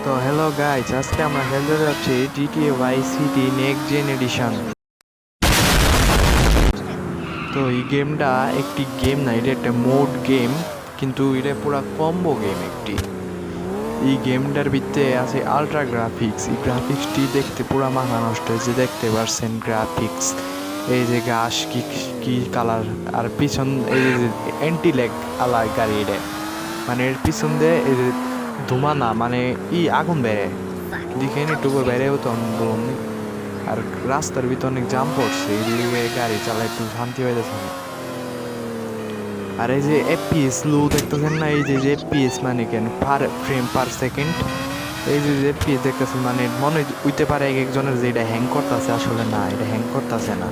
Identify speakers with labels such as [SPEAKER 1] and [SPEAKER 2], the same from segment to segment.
[SPEAKER 1] তো hello guys, আজকে আমরা খেলতে যাচ্ছি জিটিএ ভাই সিটি নেক্সট জেন এডিশন। তো এই গেমটা একটি গেম না, এটা একটা মোড গেম, কিন্তু এটা পুরো কম্বো গেম একটি। এই গেমটার ভিতরে আছে আলট্রা গ্রাফিক্স। এই গ্রাফিক্সটি দেখতে পুরো মাথা নষ্ট হয়েছে, দেখতে পারছেন গ্রাফিক্স। এই যে ঘাস কি কি কালার, আর পিছন এই যে অ্যান্টি ল্যাগ আলার গাড়ি, এটা মানে এর পিছন দিয়ে এই যে ধোঁয়া না, মানে আগুন বেড়ে দেখেন একটু বেড়েও তো বলুন। আর রাস্তার ভিতরে অনেক জাম পড়ছে, এই দিকে গাড়ি চালা একটু শান্তি হয়ে যাচ্ছে না। আর এই যে এফপিএস লো দেখতেছেন না, এই যে এফপিএস মানে কেন পার ফ্রেম পার সেকেন্ড, এই যে এফপিএস দেখতেছেন মানে মনে হইতে পারে এক একজনের যে এটা হ্যাং করতেছে, আসলে না, এটা হ্যাং করতেছে না।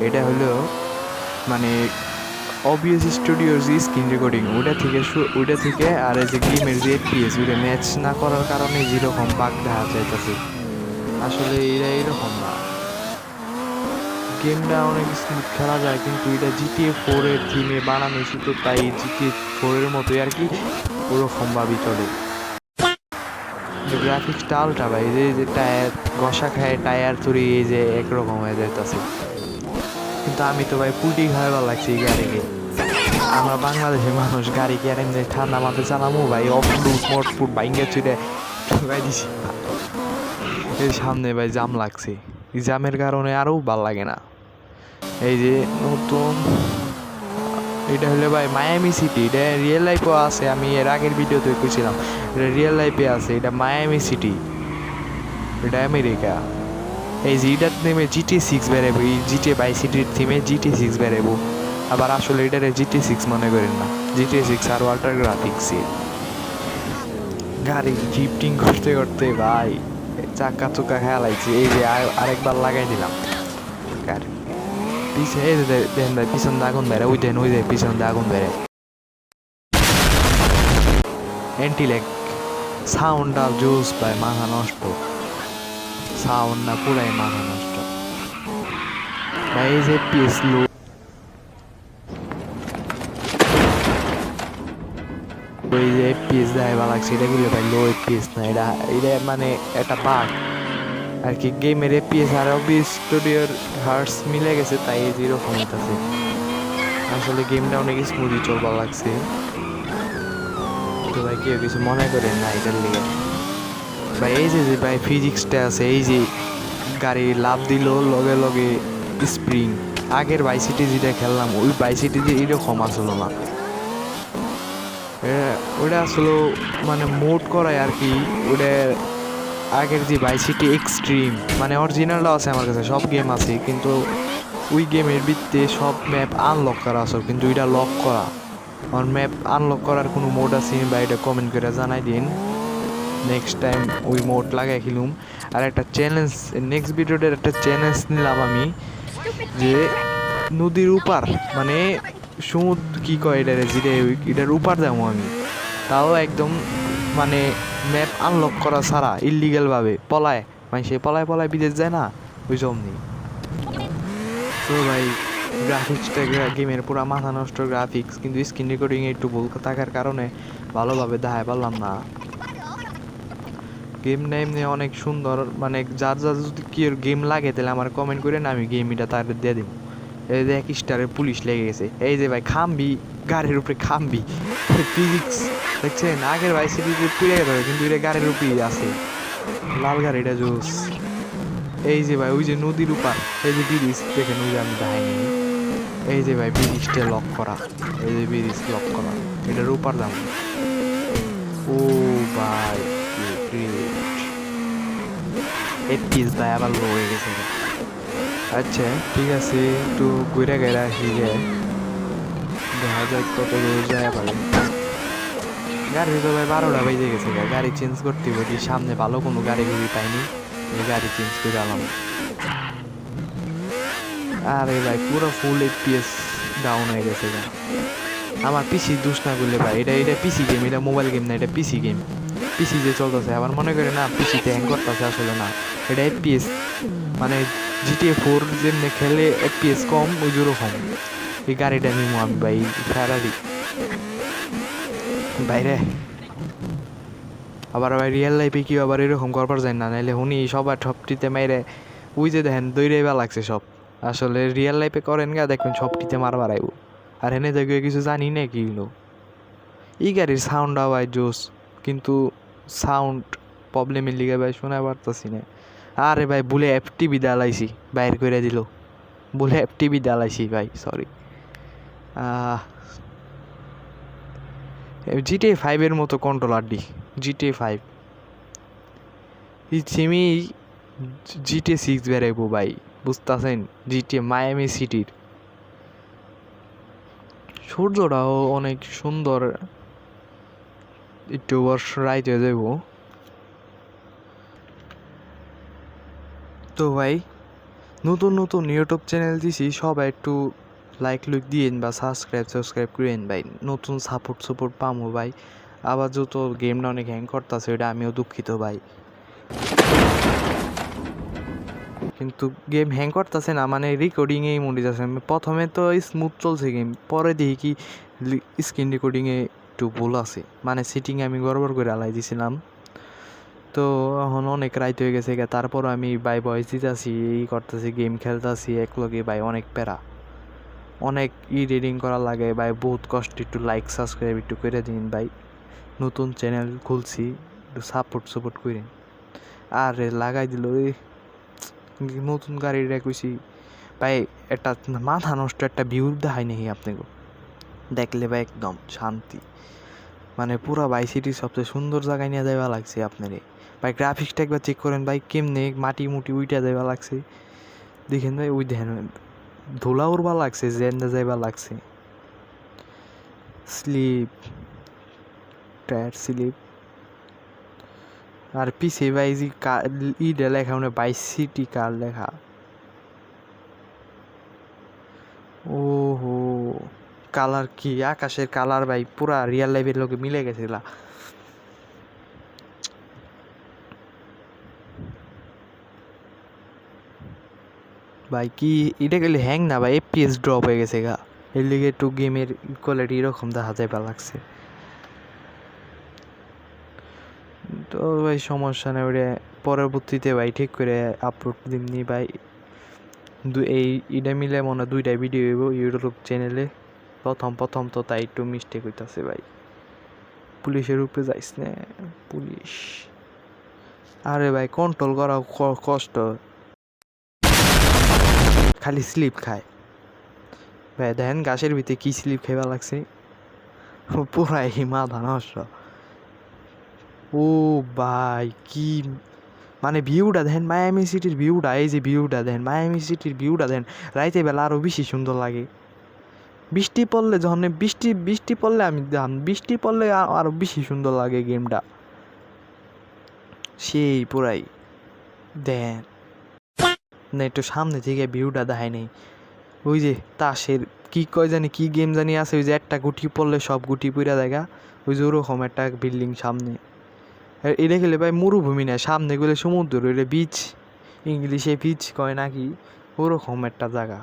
[SPEAKER 1] এটা হলো মানে অবভিয়াস স্টুডিওর যে স্ক্রিন রেকর্ডিং, ওটা থেকে আর এই যে গেমের যে এফপিএস ওইটা ম্যাচ না করার কারণে যেরকম বাগ দেখা যাইতেছে, আসলে এটা এরকম না। গেমটা অনেক স্মুথ খেলা যায়, কিন্তু এটা জিটিএ 4 এর থিমে বানানো হয়েছে, তো তাই জিটিএ 4 এর মতোই আর কি ওরকম ভাবেই চলে। গ্রাফিক্সটা আলট্রা ভাই, যে টায়ার ঘষা খায়, টায়ার তুরি এই যে একরকম হয়ে যাইতেছে। কিন্তু আমি তো ভাই পুটি খাওয়াবার লাগছে এই গাড়িকে। আমরা বাংলাদেশের মানুষ গাড়ি কি আর এমনি ঠান্ডা মাথে চালামো ভাই? অফরুট মটফুট বাইঙ্গা চুড়ে ঠুকাই দিছি। এই সামনে ভাই জাম লাগছে, এই জামের কারণে আরও ভাল লাগে না। এই যে নতুন এটা হলো ভাই মায়ামি সিটি, এটা রিয়েল লাইফেও আছে, আমি এর আগের ভিডিওতে কইছিলাম এটা রিয়েল লাইফে আছে। এটা মায়ামি সিটি, এটা আমেরিকা। এই যে এটার নেমে GT6 বেরাবো, এই জিটিএ সিটির থিমে GT6 বেরাবো। আবার আসলে এটারে GT6 মনে করেন না, GT6 আর আল্ট্রা গ্রাফিক্সে গাড়ি ড্রিফটিং করতে করতে ভাই চাক্কা চুক্কা খেয়া লাগছে। এই যে আরেকবার লাগাই দিলাম গাড়ি পিছনে, এই যে দেন ভাই পিছন দিয়ে আগুন বেড়ে, ওই দেন ওই যে পিছন দিয়ে আগুন বেড়ে। অ্যান্টিলেক সাউন্ডটা জোস ভাই, মাথা নষ্ট সাউন্ড না, পুরাই মাথা নষ্ট ভাই। এই যে পিএস লো, ওই যে পিএস দেয় ভালো লাগছে, এটা গুলো ভাই লো পিএস না, এটা এটা মানে একটা বাগ আর কি। গেমের এপিএস আর অবভিয়াস স্টুডিওর হার্টস মিলে গেছে, তাই এই যেরকম হইতাছে। আসলে গেমটা অনেক স্মুথই চলবার লাগছে, তো ভাই কেউ কিছু মনে করেন না এটার লিগে ভাই। এই যে ভাই ফিজিক্সটা আছে, এই যে গাড়ি লাভ দিল লগে লগে স্প্রিং। আগের বাইসিটি যেটা খেললাম ওই বাইসিটিতে এরকম আসলো না, ওটা আসলে মানে মোড করায় আর কি। ওটা আগের যে বাইসিটি এক্সট্রিম মানে অরিজিনালটা আছে আমার কাছে, সব গেম আছে, কিন্তু ওই গেমের ভিত্তিতে সব ম্যাপ আনলক করা আছে, কিন্তু এটা লক করা। আমার ম্যাপ আনলক করার কোনো মোড আছে বা এটা কমেন্ট করে জানাই দিন, নেক্সট টাইম ওই মোড লাগাই খেলুম। আর একটা চ্যালেঞ্জ, নেক্সট ভিডিওটার একটা চ্যালেঞ্জ নিলাম আমি, যে নদীর উপার মানে সমুদ্র কি কয় এটা, যেটা এটার উপার যাবো আমি, তাও একদম মানে ম্যাপ আনলক করা ছাড়া ইলিগালভাবে পলায়, মানে সে পলায় পলায় বিদেশ যায় না ওই জমনি। তো ভাই গ্রাফিক্সটা গেমের পুরো মাথা নষ্ট গ্রাফিক্স, কিন্তু স্ক্রিন রেকর্ডিংয়ে একটু ভুল থাকার কারণে ভালোভাবে দেখায় পারলাম না। গেমটা এমনি অনেক সুন্দর, মানে যার যার যদি কি গেম লাগে তাহলে আমার কমেন্ট করে না, আমি গেমটা তার দিয়ে দিব। এই যে 1 স্টারের পুলিশ লেগে গেছে, এই যে ভাই খামবি গাড়ির উপরে খামবি ফিজিক্স দেখছেন, আগের ভাই সিটিতে পুড়ে গেছে, কিন্তু এটা গাড়ির উপরেই আছে, লাল গাড়িটা জোস। এই যে ভাই ওই যে নদীর উপার, এই যে ব্রিজ দেখেন, ওই যে আমি দেখাইনি, এই যে ভাই ব্রিজটা লক করা, এই যে ব্রিজ লক করা, এটার উপার দাম। ও ভাই এপিস ভাই আবার লো হয়ে গেছে। আচ্ছা ঠিক আছে, একটু ঘুরে গেরা আসি যায়, দেখা যাক কত দূর যায় পারে। গাড়ি তো ভাই 12টা বেজে গেছে, গাড়ি চেঞ্জ করতে হবে, সামনে ভালো কোনো গাড়ি ঘুরি পাইনি, গাড়ি চেঞ্জ করে আলাম। আরে ভাই পুরো ফুল এফপিএস ডাউন হয়ে গেছে গা। আমার পিসি দোষ না করলে ভাই, এটা পিসি গেম, এটা মোবাইল গেম না, এটা পিসি গেম। পিসি যে চলতেছে আবার মনে করে না পিসিতে হ্যাং করতেছে, আসলে না, এটা এফপিএস মানে জিটিএ 4 যেমনি খেলে এফপিএস কম ওই যেরকম এই গাড়িটা নিবো আমি ভাই, ফেরারি বাইরে। আবার ভাই রিয়েল লাইফে কি আবার এরকম করবার যায় না, নাইলে হুনি সবার সবটিতে মাইরে ওই যে দেখেন দৈরাইবা লাগছে সব। আসলে রিয়েল লাইফে করেন গা দেখবেন সবটিতে মারবার আইব। আর এনে দেখবে কিছু জানি না কি হলো। এই গাড়ির সাউন্ড আওয়াজ জোস, কিন্তু সাউন্ড প্রবলেমের লিগে ভাই শোনা পারতাছি না। আরে ভাই বলে FTV দালাইছি, বাইর করে দিল। বলে FTV দালাইছি ভাই, সরি। GTA 5 মতো কন্ট্রোলার দি, GTA 5 এই সেমি GTA 6 বেরাইবো ভাই, বুঝতেছেন? GTA মায়ামি সিটির সূর্যটাও অনেক সুন্দর, একটু বর্ষ রাইতে যাইব। তো ভাই নতুন নতুন ইউটিউব চ্যানেল দিছি, সবাই একটু লাইক লুক দিয়েন বা সাবস্ক্রাইব করেন ভাই, নতুন সাপোর্ট পামো ভাই। আবার যত গেমটা অনেক হ্যাং করতেছে, ওইটা আমিও দুঃখিত ভাই। কিন্তু গেম হ্যাং করতেছে না মানে রেকর্ডিংয়েই মনে যাচ্ছে। প্রথমে তো স্মুথ চলছে গেম, পরে দেখি কি স্ক্রিন রেকর্ডিংয়ে একটু ভুল আছে, মানে সেটিংয়ে আমি গড়বড় করে আলাই দিছিলাম। তো এখন অনেক রাইত হয়ে গেছে, তারপর আমি ভাই ভয়েস দিতেছি, এই করতেছি, গেম খেলতেছি একলগে ভাই, অনেক প্যারা, অনেক এডিটিং করা লাগে ভাই, বহুত কষ্ট। একটু লাইক সাবস্ক্রাইব একটু করে দিন ভাই, নতুন চ্যানেল খুলছি, একটু সাপোর্ট করেন। আর লাগাই দিল নতুন গাড়িটা কইছি ভাই, একটা মাথা নষ্ট একটা ভিউ দেখায় নাকি আপনাকে, দেখলে ভাই একদম শান্তি, মানে পুরো ভাই সিটির সবচেয়ে সুন্দর জায়গায় নিয়ে যাওয়া লাগছে আপনারে ভাই। গ্রাফিক্সটা একবার চেক করেন ভাই, কেমনে মাটি মুটি উইটা যাইবা লাগছে দেখেন ভাই, ওই দেখেন ধুলা উড়বা লাগছে, জেন্দা যাইবা লাগছে, স্লিপ টায়ার স্লিপ। আর পিছে ভাই যে ইডে লেখা মানে বাইশ সিটি কার লেখা। ও হো, কালার কি আকাশের কালার ভাই, পুরা রিয়েল লাইফের লোকে মিলে গেছিল ভাই। কি এটা গেলে হ্যাং না ভাই, FPS ড্রপ হয়ে গেছে গা, এর লিগে একটু গেমের কোয়ালিটি এরকম দেখা যাইবা লাগছে। তো ভাই সমস্যা নেই, ওটা পরবর্তীতে ভাই ঠিক করে আপলোড দিমনি ভাই। এই এটা মিলে মনে হয় 2টা ভিডিও হইব ইউটিউব চ্যানেলে। প্রথম তো তাই একটু মিস্টেক হইতাছে ভাই। পুলিশের উপরে যাইস না, পুলিশ। আরে ভাই কন্ট্রোল করা কষ্ট, খালি স্লিপ খায় ভাই। দেখেন গাছের ভিতরে কি স্লিপ খাইবা লাগছে, পুরাই মাথা নষ্ট। ও ভাই কি মানে ভিউটা দেখেন, মায়ামি সিটির ভিউটা, এই যে ভিউটা দেখেন, মায়ামি সিটির ভিউটা দেখেন, রাইতে বেলা আরও বেশি সুন্দর লাগে। বৃষ্টি পড়লে যখন বৃষ্টি পড়লে আমি বৃষ্টি পড়লে আরও বেশি সুন্দর লাগে গেমটা, সেই পুরাই দেন না। একটু সামনে থেকে ভিউটা দেখায় নেই, ওই যে তাসের কি কয় জানি কি গেম জানি আছে, ওই যে একটা গুটি পড়লে সব গুটি পুরা জায়গা, ওই যে ওরকম একটা বিল্ডিং সামনে। এটা গেলে ভাই মরুভূমি না, সামনে গেলে সমুদ্র, ওইটা বিচ, ইংলিশে বিচ কয় নাকি, ওরকম একটা জায়গা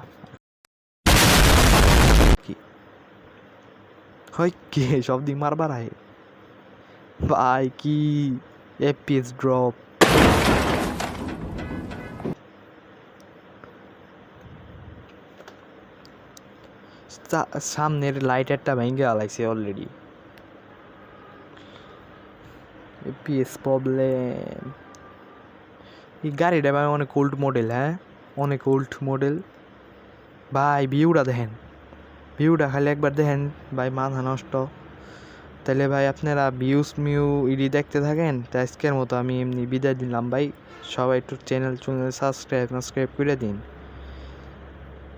[SPEAKER 1] কি হয় কি সব দিক মারবার আহে ভাই। কি FPS ড্রপ, সামনের লাইটারটা ভেঙে আলাইছে অলরেডি। FPS problem. এই গাড়িটা ভাই অনেক ওল্ড মডেল, হ্যাঁ অনেক ওল্ড মডেল ভাই। ভিউটা দেখেন, ভিউটা খালি একবার দেখেন ভাই, মাথা নষ্ট। তাহলে ভাই আপনারা মিউ ইডি দেখতে থাকেন। তো আজকের মতো আমি এমনি বিদায় দিলাম ভাই, সবাই একটু চ্যানেল সাবস্ক্রাইব করে দিন।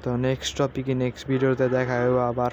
[SPEAKER 1] তো নেক্সট টপিকে নেক্সট ভিডিওতে দেখা হবে আবার।